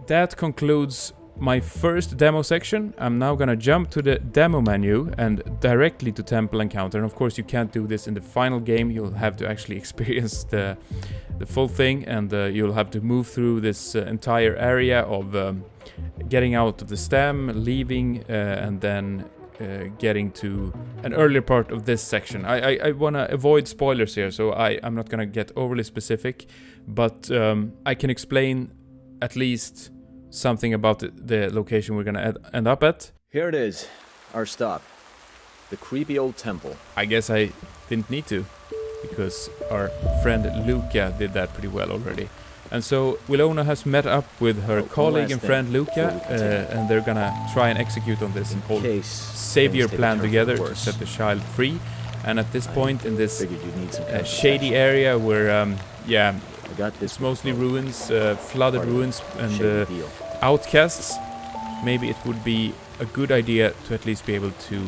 that concludes my first demo section. I'm now gonna jump to the demo menu and directly to Temple Encounter. And of course you can't do this in the final game. You'll have to actually experience the full thing, and you'll have to move through this entire area of getting out of the stem, leaving, and then getting to an earlier part of this section. I want to avoid spoilers here, so I'm not going to get overly specific, but I can explain at least something about the location we're going to end up at. Here it is, our stop. The creepy old temple. I guess I didn't need to, because our friend Luca did that pretty well already. And so Willona has met up with her colleague and friend Luca, and they're gonna try and execute on this whole savior plan together to set the child free. And at this point in this shady area where, it's mostly ruins, flooded ruins and outcasts, maybe it would be a good idea to at least be able to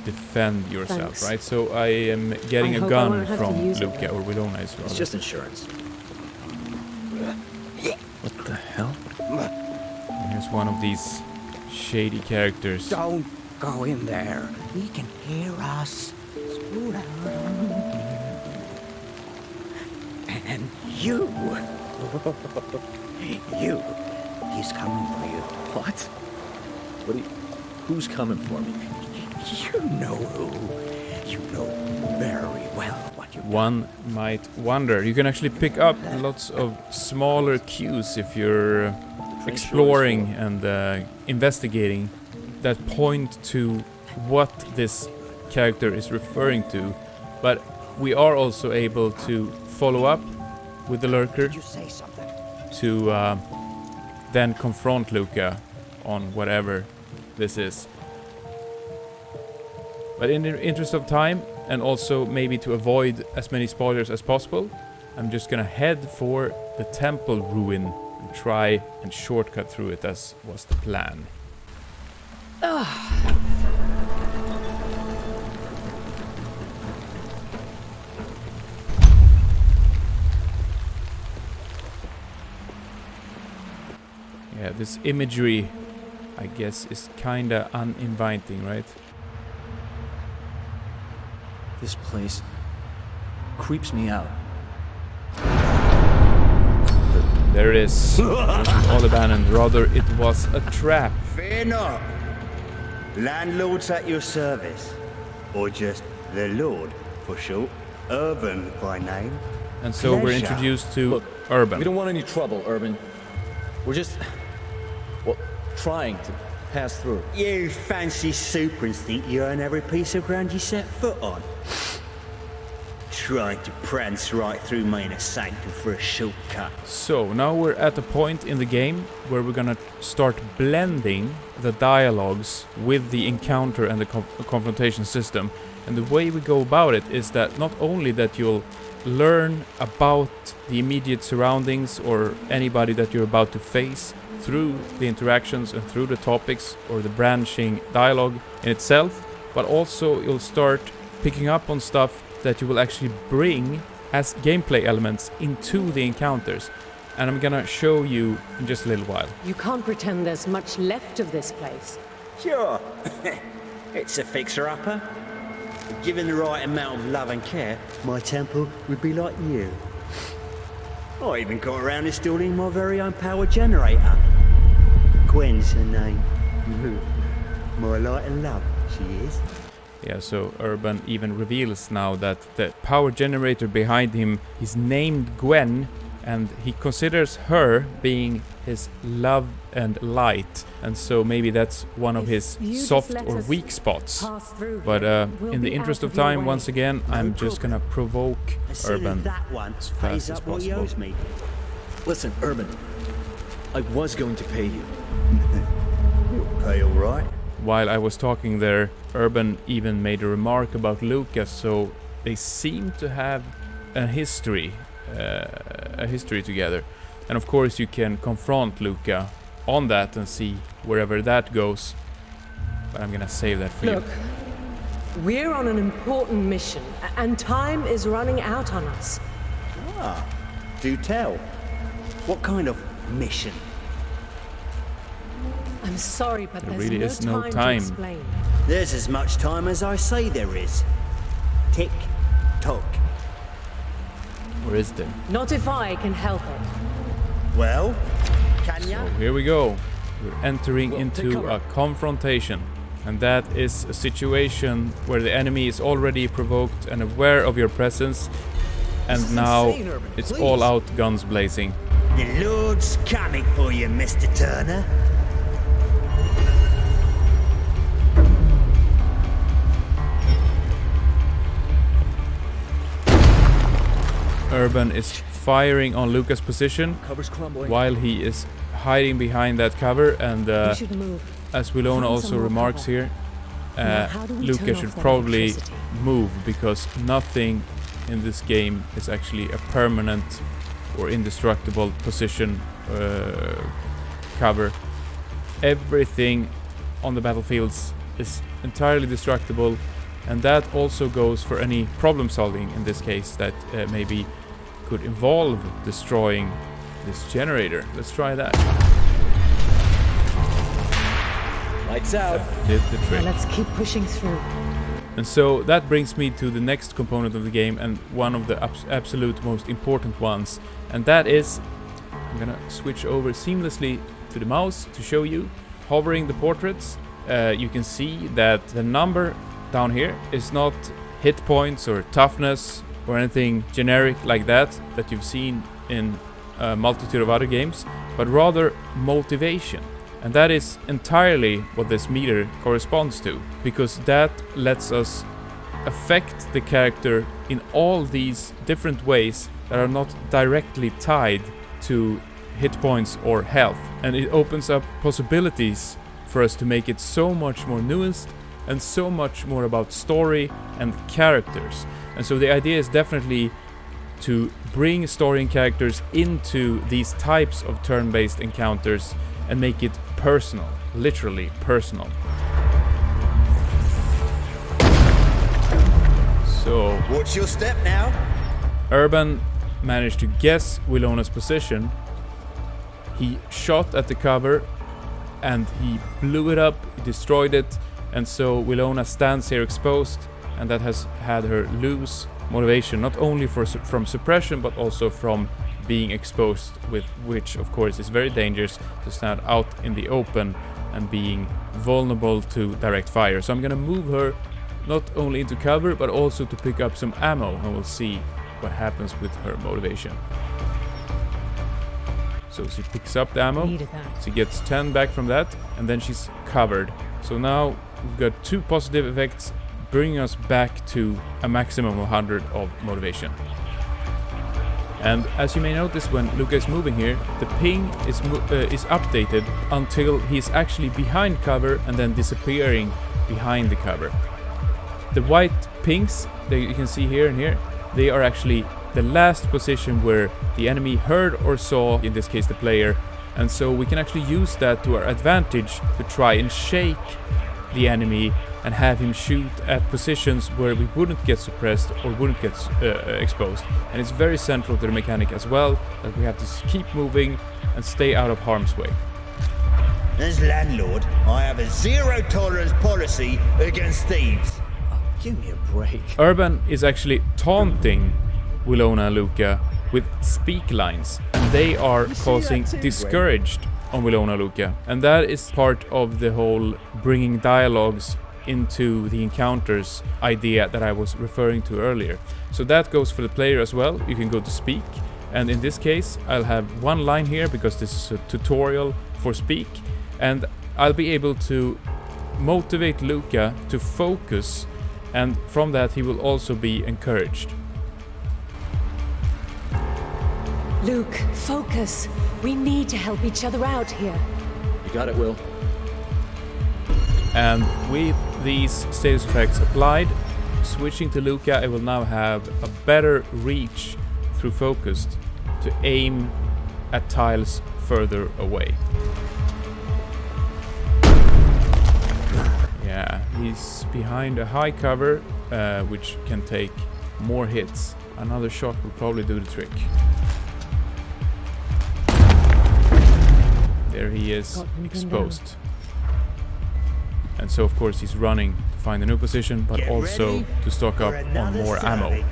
defend yourself, right? So I am getting a gun from Luca, or Willona as well. It's just insurance. What the hell? Here's one of these shady characters. Don't go in there. He can hear us. And you. He's coming for you. What? Who's coming for me? You know who. You know very well what you One might wonder. You can actually pick up lots of smaller cues if you're exploring and investigating that point to what this character is referring to. But we are also able to follow up with the lurker to then confront Luca on whatever this is. But in the interest of time, and also maybe to avoid as many spoilers as possible, I'm just gonna head for the temple ruin and try and shortcut through it as was the plan. Yeah, this imagery, I guess, is kinda uninviting, right? This place creeps me out. There it is. It wasn't all abandoned, rather it was a trap. Fear not. Landlord's at your service. Or just the Lord, for short. Urban by name. And so we're introduced to Urban. We don't want any trouble, Urban. We're just, trying to pass through. You fancy supers think you own every piece of ground you set foot on. Trying to prance right through Minor Sanctum for a shortcut. So now we're at a point in the game where we're gonna start blending the dialogues with the encounter and the confrontation system. And the way we go about it is that not only that you'll learn about the immediate surroundings or anybody that you're about to face through the interactions and through the topics or the branching dialogue in itself, but also you'll start picking up on stuff that you will actually bring as gameplay elements into the encounters. And I'm gonna show you in just a little while. You can't pretend there's much left of this place. Sure. It's a fixer-upper. Given the right amount of love and care, my temple would be like you. I even got around to installing my very own power generator. Gwen's her name. My light and love, she is. Yeah, so Urban even reveals now that the power generator behind him is named Gwen, and he considers her being his love and light, and so maybe that's one of his soft or weak spots. But in the interest of time, once again, I'm just gonna provoke Urban as fast as possible. Listen, Urban, I was going to pay you. You'll pay all right. While I was talking there, Urban even made a remark about Lucas, so they seem to have a history together. And of course you can confront Luca on that and see wherever that goes. But I'm gonna save that for you. Look, we're on an important mission, and time is running out on us. Ah, do tell. What kind of mission? I'm sorry, but There there's really no is no time time. to explain. There's as much time as I say there is. Tick tock. Or is there? Not if I can help it. Well, can ya? So here we go. We're entering into a confrontation. And that is a situation where the enemy is already provoked and aware of your presence. And now insane, Urban. it's Please. all out guns blazing. The Lord's coming for you, Mr. Turner. Urban is firing on Luca's position Cover's crumbling. while he is hiding behind that cover. And We should move. as Willona Find also some more remarks cover. here, Now, how do we Luca turn should off that probably electricity? move, because nothing in this game is actually a permanent or indestructible position cover. Everything on the battlefields is entirely destructible, and that also goes for any problem solving in this case that maybe could involve destroying this generator. Let's try that. Lights out. Did the Now trick. let's keep pushing through. And so that brings me to the next component of the game, and one of the absolute most important ones, and that is, I'm gonna switch over seamlessly to the mouse to show you. Hovering the portraits, you can see that the number down here is not hit points or toughness or anything generic like that you've seen in a multitude of other games, but rather motivation. And that is entirely what this meter corresponds to, because that lets us affect the character in all these different ways that are not directly tied to hit points or health. And it opens up possibilities for us to make it so much more nuanced and so much more about story and characters. And so the idea is definitely to bring story and characters into these types of turn-based encounters and make it personal, literally personal. So, Watch your step now. Urban managed to guess Willona's position. He shot at the cover and he blew it up, destroyed it, and so Willona stands here exposed, and that has had her lose motivation, not only from suppression but also from being exposed, with which of course is very dangerous to stand out in the open and being vulnerable to direct fire. So I'm gonna move her not only into cover but also to pick up some ammo, and we'll see what happens with her motivation. So she picks up the ammo, Needed that. she gets 10 back from that, and then she's covered. So now we've got 2 positive effects, bringing us back to a maximum of 100 of motivation. And as you may notice, when Luca is moving here, the ping is updated until he's actually behind cover and then disappearing behind the cover. The white pings that you can see here and here, they are actually the last position where the enemy heard or saw, in this case the player, and so we can actually use that to our advantage to try and shake the enemy and have him shoot at positions where we wouldn't get suppressed or wouldn't get exposed. And it's very central to the mechanic as well, that we have to keep moving and stay out of harm's way. As landlord, I have a zero tolerance policy against thieves. Give me a break. Urban is actually taunting Willona and Luca with speak lines, and they are causing discouraged on Willona and Luca. And that is part of the whole bringing dialogues into the encounters idea that I was referring to earlier. So that goes for the player as well. You can go to speak, and in this case I'll have one line here because this is a tutorial for speak, and I'll be able to motivate Luca to focus, and from that he will also be encouraged. Luke, focus. We need to help each other out here. You got it, Will. And with these status effects applied, switching to Luca, I will now have a better reach through focused to aim at tiles further away. Yeah, he's behind a high cover, which can take more hits. Another shot will probably do the trick. There he is, exposed. And so, of course, he's running to find a new position, but Get also ready to stock up for on another more ammo. survey.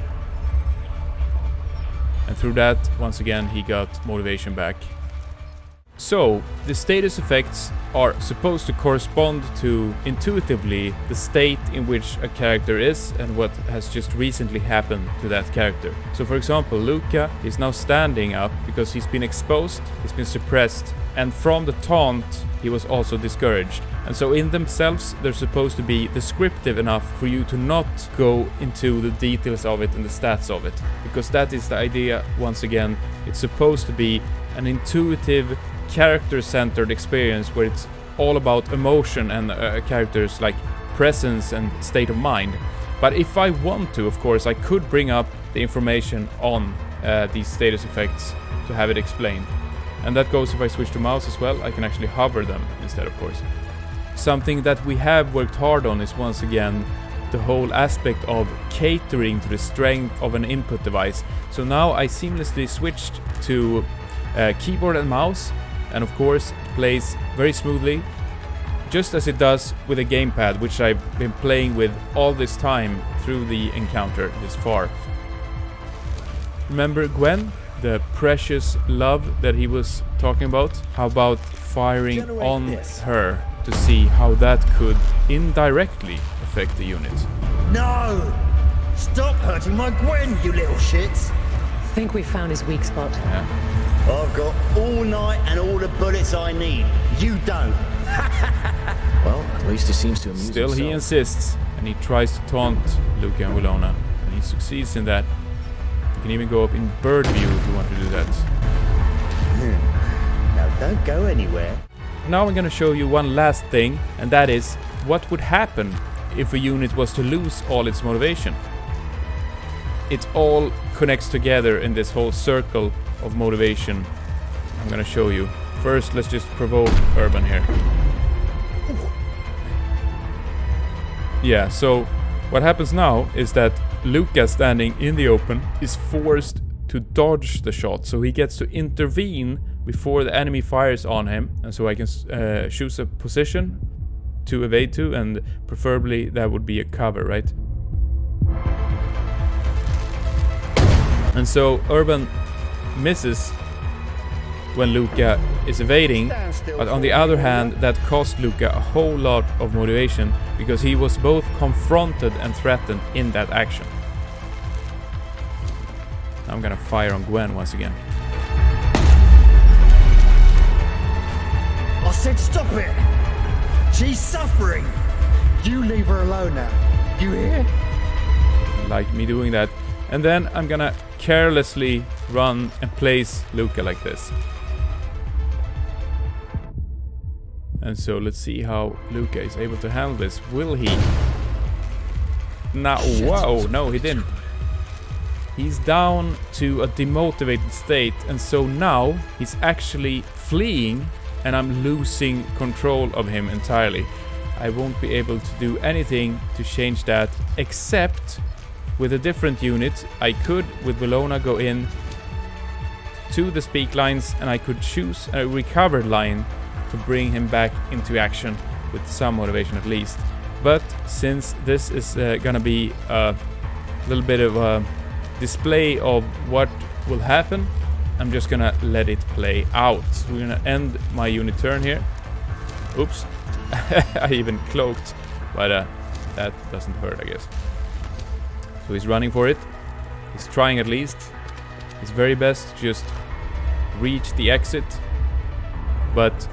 And through that, once again, he got motivation back. So, the status effects are supposed to correspond to, intuitively, the state in which a character is and what has just recently happened to that character. So for example, Luca is now standing up because he's been exposed, he's been suppressed, and from the taunt, he was also discouraged. And so in themselves, they're supposed to be descriptive enough for you to not go into the details of it and the stats of it. Because that is the idea, once again, it's supposed to be an intuitive, character-centered experience where it's all about emotion and characters like presence and state of mind. But if I want to, of course, I could bring up the information on these status effects to have it explained. And that goes if I switch to mouse as well, I can actually hover them instead, of course. Something that we have worked hard on is once again the whole aspect of catering to the strength of an input device. So now I seamlessly switched to keyboard and mouse, and of course it plays very smoothly, just as it does with a gamepad, which I've been playing with all this time through the encounter this far. Remember Gwen? The precious love that he was talking about? How about firing Generate on this. her to see how that could indirectly affect the unit? No! Stop hurting my Gwen, you little shits! Think we found his weak spot. Yeah. I've got all night and all the bullets I need. You don't. Well, at least he seems to amuse Still, himself. he insists, and he tries to taunt Luca and Willona, and he succeeds in that. You can even go up in bird view if you want to do that. Now don't go anywhere. Now I'm gonna show you one last thing, and that is what would happen if a unit was to lose all its motivation. It all connects together in this whole circle of motivation. I'm gonna show you. First, let's just provoke Urban here. Yeah, so what happens now is that Luca, standing in the open, is forced to dodge the shot, so he gets to intervene before the enemy fires on him, and so I can choose a position to evade to, and preferably that would be a cover, right? And so Urban misses when Luca is evading, but on the other hand, that cost Luca a whole lot of motivation because he was both confronted and threatened in that action. I'm gonna fire on Gwen once again. I said stop it! She's suffering! You leave her alone now. You hear? Like me doing that. And then I'm gonna carelessly run and place Luca like this. And so let's see how Luca is able to handle this. Will he? Now, whoa, no, he didn't. He's down to a demotivated state, and so now he's actually fleeing, and I'm losing control of him entirely. I won't be able to do anything to change that, except with a different unit. I could, with Willona, go in to the speak lines, and I could choose a recovered line to bring him back into action with some motivation at least. But since this is gonna be a little bit of a display of what will happen, I'm just gonna let it play out. So we're gonna end my unit turn here. Oops. I even cloaked, but that doesn't hurt, I guess. So he's running for it. He's trying at least his very best to just reach the exit. But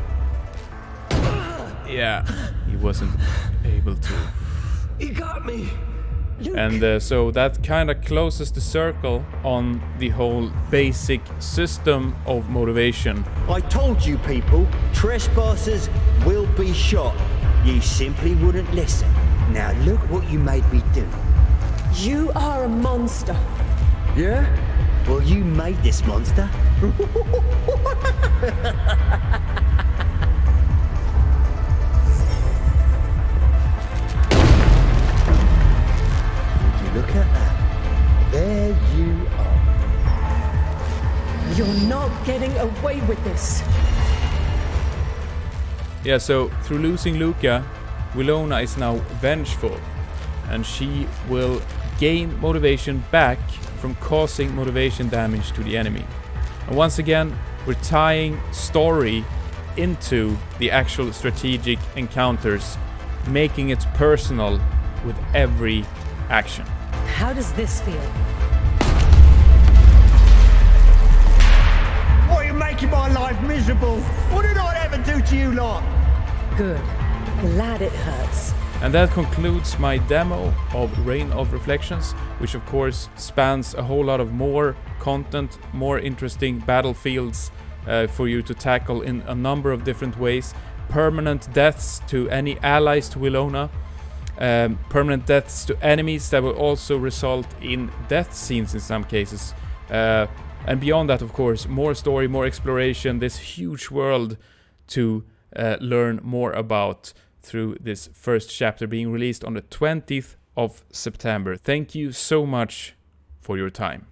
yeah, he wasn't able to. He got me. And so that kind of closes the circle on the whole basic system of motivation. I told you people, trespassers will be shot. You simply wouldn't listen. Now look what you made me do. You are a monster. Yeah? Well, you made this monster. Look at that. There you are. You're not getting away with this. Yeah, so through losing Luca, Willona is now vengeful, and she will gain motivation back from causing motivation damage to the enemy. And once again, we're tying story into the actual strategic encounters, making it personal with every action. How does this feel? Why are you making my life miserable? What did I ever do to you lot? Good. Glad it hurts. And that concludes my demo of Reign of Reflections, which of course spans a whole lot of more content, more interesting battlefields for you to tackle in a number of different ways. Permanent deaths to any allies to Willona, permanent deaths to enemies that will also result in death scenes in some cases. And beyond that, of course, more story, more exploration, this huge world to learn more about through this first chapter being released on the 20th of September. Thank you so much for your time.